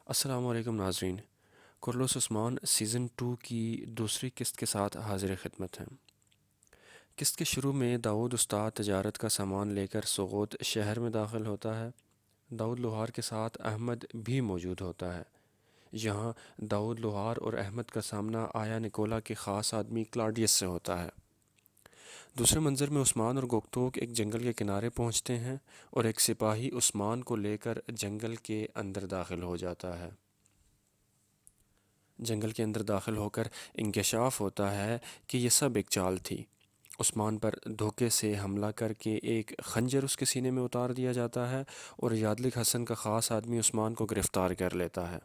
السلام علیکم ناظرین۔ کرلوس عثمان سیزن 2 کی دوسری قسط کے ساتھ حاضر خدمت ہیں۔ قسط کے شروع میں داؤد استاد تجارت کا سامان لے کر سغوت شہر میں داخل ہوتا ہے۔ داؤد لوہار کے ساتھ احمد بھی موجود ہوتا ہے۔ یہاں داؤد لوہار اور احمد کا سامنا آیا نکولا کے خاص آدمی کلاڈیس سے ہوتا ہے۔ دوسرے منظر میں عثمان اور گوگتوک ایک جنگل کے کنارے پہنچتے ہیں اور ایک سپاہی عثمان کو لے کر جنگل کے اندر داخل ہو جاتا ہے۔ جنگل کے اندر داخل ہو کر انکشاف ہوتا ہے کہ یہ سب ایک چال تھی۔ عثمان پر دھوکے سے حملہ کر کے ایک خنجر اس کے سینے میں اتار دیا جاتا ہے اور یادلک حسن کا خاص آدمی عثمان کو گرفتار کر لیتا ہے۔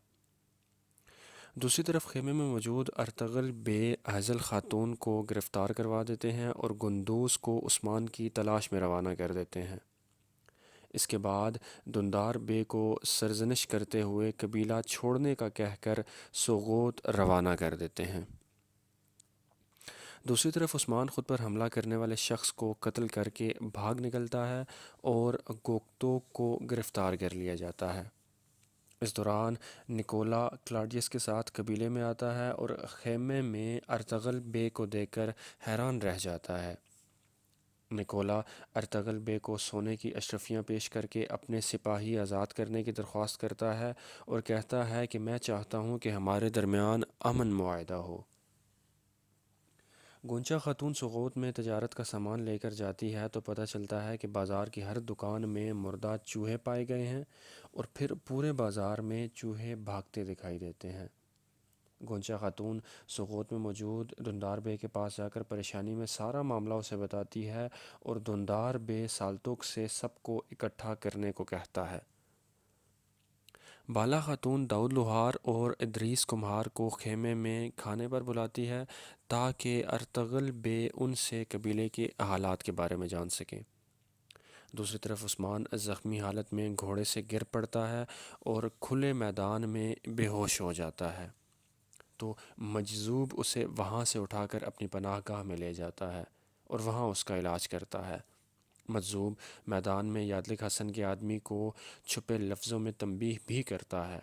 دوسری طرف خیمے میں موجود ارطغرل بے افضل خاتون کو گرفتار کروا دیتے ہیں اور گندوز کو عثمان کی تلاش میں روانہ کر دیتے ہیں۔ اس کے بعد دندار بے کو سرزنش کرتے ہوئے قبیلہ چھوڑنے کا کہہ کر سوغوت روانہ کر دیتے ہیں۔ دوسری طرف عثمان خود پر حملہ کرنے والے شخص کو قتل کر کے بھاگ نکلتا ہے اور گوگتوک کو گرفتار کر لیا جاتا ہے۔ اس دوران نکولا کلاڈیس کے ساتھ قبیلے میں آتا ہے اور خیمے میں ارطغرل بے کو دیکھ کر حیران رہ جاتا ہے۔ نکولا ارطغرل بے کو سونے کی اشرفیاں پیش کر کے اپنے سپاہی آزاد کرنے کی درخواست کرتا ہے اور کہتا ہے کہ میں چاہتا ہوں کہ ہمارے درمیان امن معاہدہ ہو۔ گونچا خاتون سغوت میں تجارت کا سامان لے کر جاتی ہے تو پتہ چلتا ہے کہ بازار کی ہر دکان میں مردہ چوہے پائے گئے ہیں اور پھر پورے بازار میں چوہے بھاگتے دکھائی دیتے ہیں۔ گونچا خاتون سغوت میں موجود دندار بے کے پاس جا کر پریشانی میں سارا معاملہ اسے بتاتی ہے اور دندار بے سالتوک سے سب کو اکٹھا کرنے کو کہتا ہے۔ بالا خاتون داؤد لوہار اور ادریس کمہار کو خیمے میں کھانے پر بلاتی ہے تاکہ ارطغرل بے ان سے قبیلے کے حالات کے بارے میں جان سکیں۔ دوسری طرف عثمان زخمی حالت میں گھوڑے سے گر پڑتا ہے اور کھلے میدان میں بے ہوش ہو جاتا ہے، تو مجذوب اسے وہاں سے اٹھا کر اپنی پناہ گاہ میں لے جاتا ہے اور وہاں اس کا علاج کرتا ہے۔ مجذوب میدان میں یادلک حسن کے آدمی کو چھپے لفظوں میں تنبیہ بھی کرتا ہے۔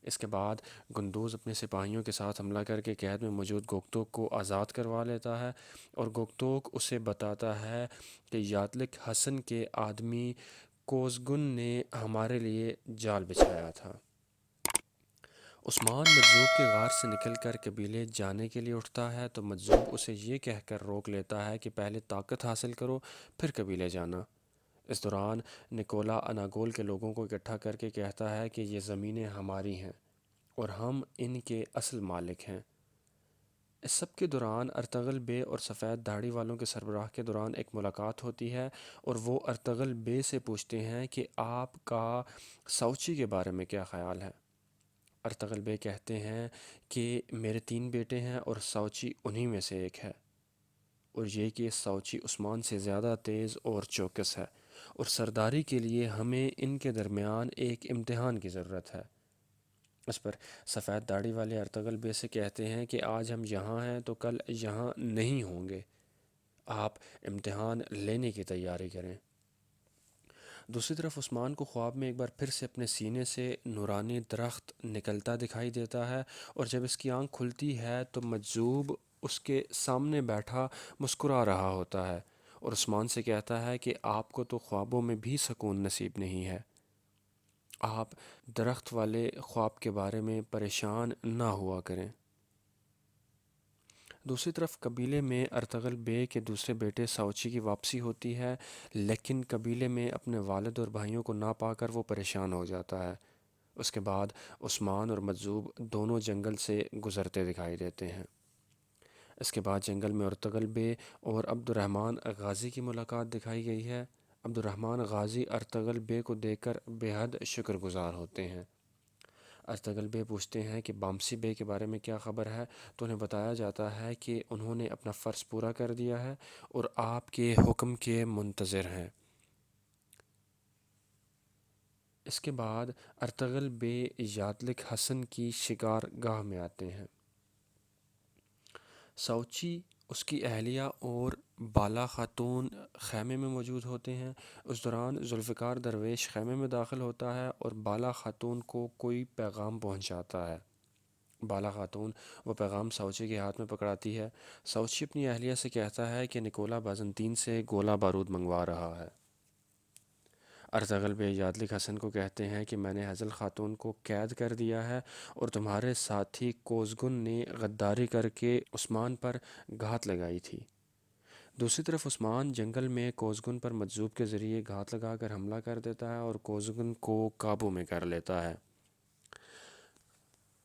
اس کے بعد گندوز اپنے سپاہیوں کے ساتھ حملہ کر کے قید میں موجود گوگتوک کو آزاد کروا لیتا ہے اور گوگتوک اسے بتاتا ہے کہ یادلک حسن کے آدمی کوزگن نے ہمارے لیے جال بچھایا تھا۔ عثمان مجذوب کے غار سے نکل کر قبیلے جانے کے لیے اٹھتا ہے تو مجذوب اسے یہ کہہ کر روک لیتا ہے کہ پہلے طاقت حاصل کرو پھر قبیلے جانا۔ اس دوران نکولا اناگول کے لوگوں کو اکٹھا کر کے کہتا ہے کہ یہ زمینیں ہماری ہیں اور ہم ان کے اصل مالک ہیں۔ اس سب کے دوران ارطغرل بے اور سفید داڑھی والوں کے سربراہ کے دوران ایک ملاقات ہوتی ہے اور وہ ارطغرل بے سے پوچھتے ہیں کہ آپ کا ساؤچی کے بارے میں کیا خیال ہے۔ ارطغرل بے کہتے ہیں کہ میرے 3 بیٹے ہیں اور ساؤچی انہی میں سے ایک ہے، اور یہ کہ ساؤچی عثمان سے زیادہ تیز اور چوکس ہے اور سرداری کے لیے ہمیں ان کے درمیان ایک امتحان کی ضرورت ہے۔ اس پر سفید داڑھی والے ارطغرل بے سے کہتے ہیں کہ آج ہم یہاں ہیں تو کل یہاں نہیں ہوں گے، آپ امتحان لینے کی تیاری کریں۔ دوسری طرف عثمان کو خواب میں ایک بار پھر سے اپنے سینے سے نورانی درخت نکلتا دکھائی دیتا ہے اور جب اس کی آنکھ کھلتی ہے تو مجذوب اس کے سامنے بیٹھا مسکرا رہا ہوتا ہے اور عثمان سے کہتا ہے کہ آپ کو تو خوابوں میں بھی سکون نصیب نہیں ہے، آپ درخت والے خواب کے بارے میں پریشان نہ ہوا کریں۔ دوسری طرف قبیلے میں ارطغرل بے کے دوسرے بیٹے ساؤچی کی واپسی ہوتی ہے، لیکن قبیلے میں اپنے والد اور بھائیوں کو نہ پا کر وہ پریشان ہو جاتا ہے۔ اس کے بعد عثمان اور مجذوب دونوں جنگل سے گزرتے دکھائی دیتے ہیں۔ اس کے بعد جنگل میں ارطغرل بے اور عبد الرحمن غازی کی ملاقات دکھائی گئی ہے۔ عبد الرحمن غازی ارطغرل بے کو دیکھ کر بے حد شکر گزار ہوتے ہیں۔ ارطغرل بے پوچھتے ہیں کہ بامسی بے کے بارے میں کیا خبر ہے تو انہیں بتایا جاتا ہے کہ انہوں نے اپنا فرض پورا کر دیا ہے اور آپ کے حکم کے منتظر ہیں۔ اس کے بعد ارطغرل بے یادلک حسن کی شکار گاہ میں آتے ہیں۔ ساؤچی اس کی اہلیہ اور بالا خاتون خیمے میں موجود ہوتے ہیں۔ اس دوران ذوالفقار درویش خیمے میں داخل ہوتا ہے اور بالا خاتون کو کوئی پیغام پہنچاتا ہے۔ بالا خاتون وہ پیغام ساوچی کے ہاتھ میں پکڑاتی ہے۔ ساوچی اپنی اہلیہ سے کہتا ہے کہ نکولا بازنطین سے گولہ بارود منگوا رہا ہے۔ ارطغرل بے یادلک حسن کو کہتے ہیں کہ میں نے حزل خاتون کو قید کر دیا ہے اور تمہارے ساتھی کوزگن نے غداری کر کے عثمان پر گھات لگائی تھی۔ دوسری طرف عثمان جنگل میں کوزگن پر مجذوب کے ذریعے گھات لگا کر حملہ کر دیتا ہے اور کوزگن کو قابو میں کر لیتا ہے۔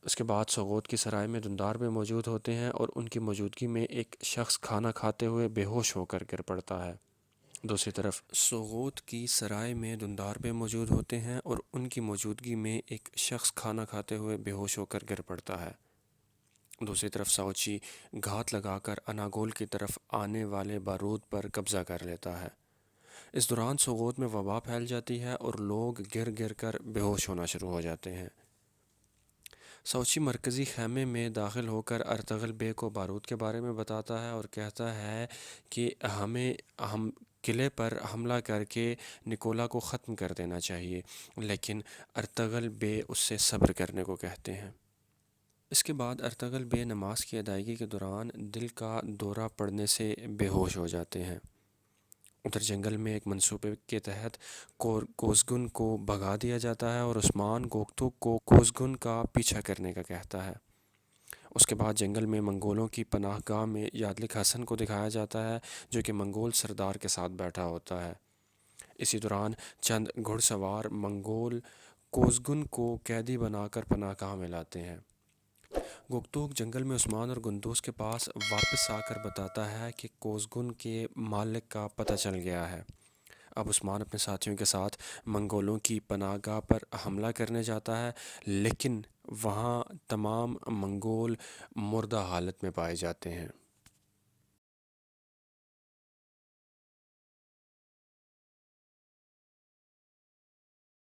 اس کے بعد سوغوت کی سرائے میں دندار بے موجود ہوتے ہیں اور ان کی موجودگی میں ایک شخص کھانا کھاتے ہوئے بے ہوش ہو کر گر پڑتا ہے۔ دوسری طرف سوغوت کی سرائے میں دندار بے موجود ہوتے ہیں اور ان کی موجودگی میں ایک شخص کھانا کھاتے ہوئے بے ہوش ہو کر گر پڑتا ہے۔ دوسری طرف ساوچی گھات لگا کر اناگول کی طرف آنے والے بارود پر قبضہ کر لیتا ہے۔ اس دوران سوغوت میں وبا پھیل جاتی ہے اور لوگ گر گر کر بے ہوش ہونا شروع ہو جاتے ہیں۔ ساوچی مرکزی خیمے میں داخل ہو کر ارطغرل بے کو بارود کے بارے میں بتاتا ہے اور کہتا ہے کہ ہم قلعے پر حملہ کر کے نکولا کو ختم کر دینا چاہیے، لیکن ارطغرل بے اس سے صبر کرنے کو کہتے ہیں۔ اس کے بعد ارطغرل بے نماز کی ادائیگی کے دوران دل کا دورہ پڑنے سے بے ہوش ہو جاتے ہیں۔ ادھر جنگل میں ایک منصوبے کے تحت کوزگن کو بھگا دیا جاتا ہے اور عثمان گوکتوک کو کوزگن کا پیچھا کرنے کا کہتا ہے۔ اس کے بعد جنگل میں منگولوں کی پناہ گاہ میں یادلک حسن کو دکھایا جاتا ہے جو کہ منگول سردار کے ساتھ بیٹھا ہوتا ہے۔ اسی دوران چند گھڑ سوار منگول کوزگن کو قیدی بنا کر پناہ گاہ میں لاتے ہیں۔ گوکتوک جنگل میں عثمان اور گندوز کے پاس واپس آ کر بتاتا ہے کہ کوزگن کے مالک کا پتہ چل گیا ہے۔ اب عثمان اپنے ساتھیوں کے ساتھ منگولوں کی پناہ گاہ پر حملہ کرنے جاتا ہے، لیکن وہاں تمام منگول مردہ حالت میں پائے جاتے ہیں۔